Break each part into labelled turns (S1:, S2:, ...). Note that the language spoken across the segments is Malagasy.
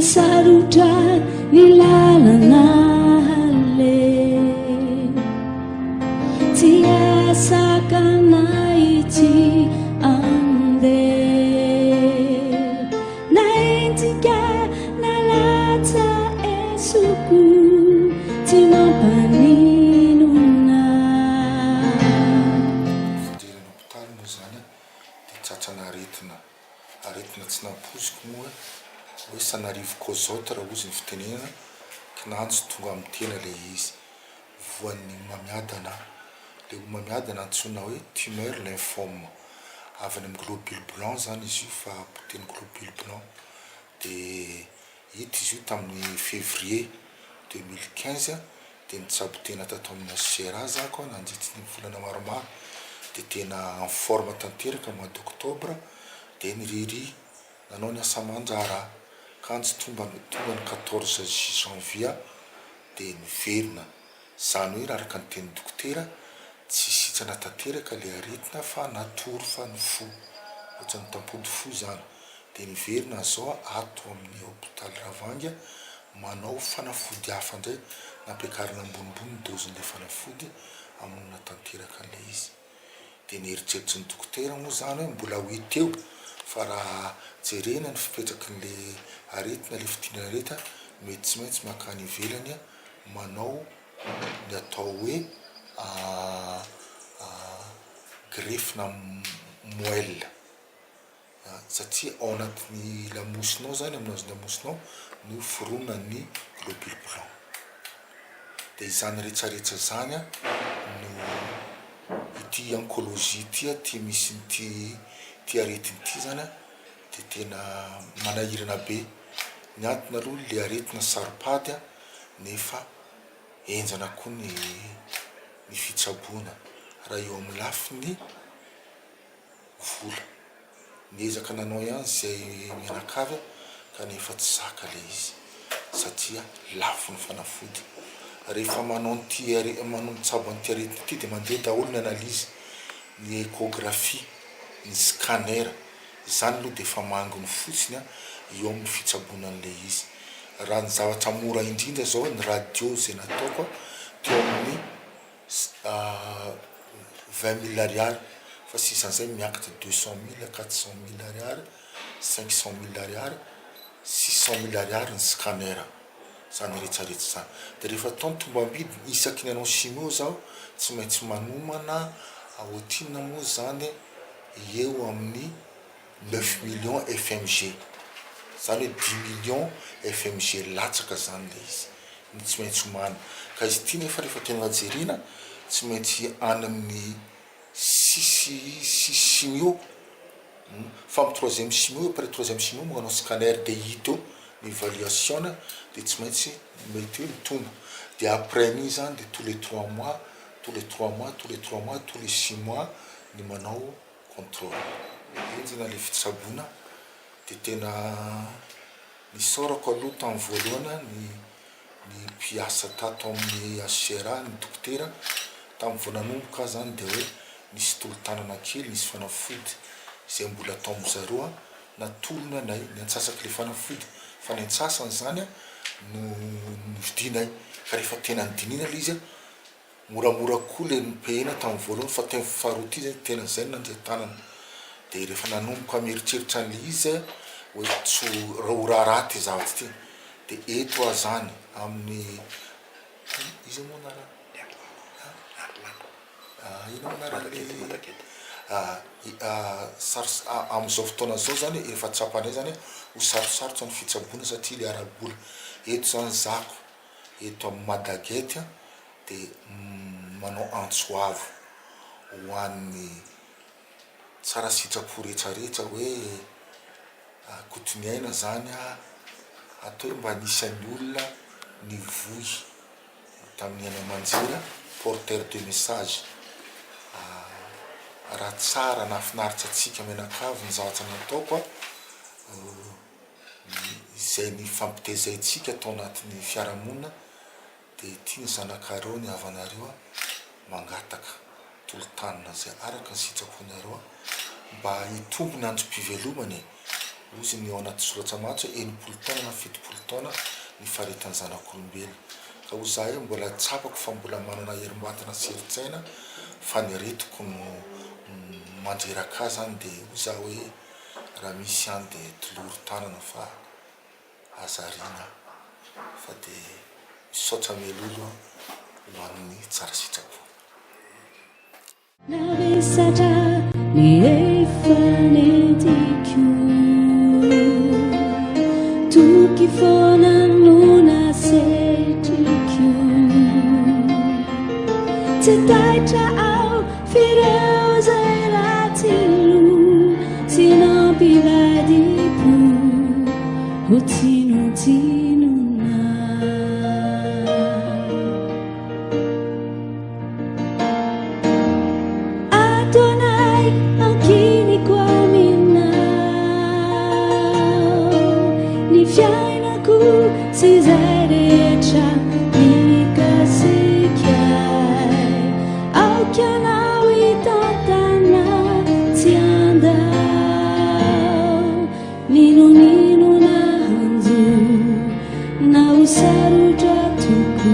S1: sarutra ny lalana hale tsy asakana ity andeha naentika nalatsa esoko tsy mampaninona
S2: fidirana hôpitaly moa zany dia tratrana aretina tsy nampoziko moa hoe sanarivo kozote raha ozy ny fitenenana kinanjo tonga amin'ny tena le izy voan'ny mamiadana le mamiadana antsona hoe tumeur lymphome avy any amin'ny globule blanc zany izy io fa poteny globule blanc dia hita izy io tamin'ny février 2015 dia nitsabotena tato amin'ny Sera zako nandritsy ny volana maromaro dia tena en forme tanteraka mois d'octobre dia nyriry nanao ny asa aman-draharaha kanjo tonga ny 14 janvier dia niverina zany hoe raha araka ny teny dokotera tsy sitrana tanteraka le aretina fa natory fa ny fo ohatrany tampody fo zany dia niverina zao ato amin'ny hôpitaly Ravanga manao fanafody hafa indray nampiakarina ambonimbony dozin'ilay fanafody amonina tanteraka an'ilay izy dia nieritreritry ny dokotera moa zany hoe mbola ho teo fa raha jerena ny fipetrakin'ilay aretina le fitinana aretina mety tsy maintsy makany ivelany manao ny atao hoe greffe-na moelle satria ao anatin'ny lamosinao zany amin'azy lamosinao no fironany globule blanc dia izany rehetrarehetra zany no ity oncologie ty misy ty aretiny ity zany dia tena manahirana be ny antony aloha le aretina saropady nefa enjana koa ny fitsaboana raha eo amin'ny lafiny vola niezaka nanao ihany zay mianakavy kanefa tsy zaka le izy satria lafo ny fanafody rehefa manao mitsabo an'ity aretina ity dia mandeha daholo ny analyse ny échographie ny scanner zany aloha dia efa mangony fotsiny eo amin'ny fitsaboana an'le izy raha ny zavatra mora indrindra zao ny radio zay nataoko teo amin'ny 20 000 ariary fa sy isan'izay miakatra 200 000 400 000 ariary 500 000 ariary 600 000 ariary ny scanner zany rehetrarehetra zany dia rehefa taony tombambidy isaky ny anao chimio zao tsy maintsy manomana aotrina moa zany eo amin'ny 9 millions FMG zany hoe 10 millions FMG latsaka zany le izy ny tsy maintsy homana ka izy ity nefa rehefa tena jerena tsy maintsy any amin'ny 6 chimio fa amin'ny 3e chimio après 3e chimio manao scanner dia hita eo ny évaluation dia tsy maintsy mety hoe mitombo dia après ny zany dia tous les 3 mois tous les 3 mois tous les 3 mois tous les 6 mois ny manao contrôle enjana le fitsaboana dia tena nisaorako aloha tamin'ny voalohana ny mpiasa tato amin'ny Sera ny dokotera tamin'ny voananomboka zany dia hoe nisy tolo-tanana kely nisy fanafody izay mbola atao amin'izareo natolona anay ny antsasaky le fanafody fa ny antsasany zany no nividinay fa rehefa tena nydinina le izy moramora koa le nipehina tamin'ny voalohany fa tena faharoa ity zay tena zay nandray tanana dia rehefa nanomboka mieritreritra an'le izy hoe tsy ho raharaty zavatra ity dia eto azany amin'ny izy moa anarana amin'izao fotoana zao zany efa tsapanay zany ho sarosarotra ny fitsaboana satria le arabola eto zany zako eto amin'ny Madagety dia manao antsoavo ho an'ny tsara sitrapo rehetrarehetra hoe kotoniaina zany atao hoe mba nisan'ny olona ny voy tamin'ny any Manjira porteur de message raha tsara nafinaritra atsika mianakavy ny zavatra nataoko izay ny fampitezaytsika atao anatin'ny fiarahamonina dia ity ny zanakareo ny havanareo mangataka tolo-tanina zay araka ny sitraponareo mba hitombo ny androm-pivelomany ozy ny ao anaty soratra matsy hoe 80 taona na 70 taona ny faharetany zanak'olombelo ka ho za hoe mbola tsapako fa mbola manana herim-batana sy heritsaina fa ny aretiko no mandreraka zany de ho za hoe raha misy any de tolory tanana fa azarina fa de misaotra melolo ho amin'ny tsara sitrako.
S1: Navesatra ny efanetiko toky foana no nasetriko tsy taitra ao fireo zay latilo sy nampivadiko ho tsinotsinona Adonai ankiniko aminao ny fiainako sy zay rehetra mikasikiay aoka anao hitantana tsy andao ninonino nahanjo na ho sarotra toko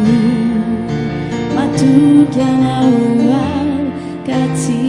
S1: matoky anao ao ka tsy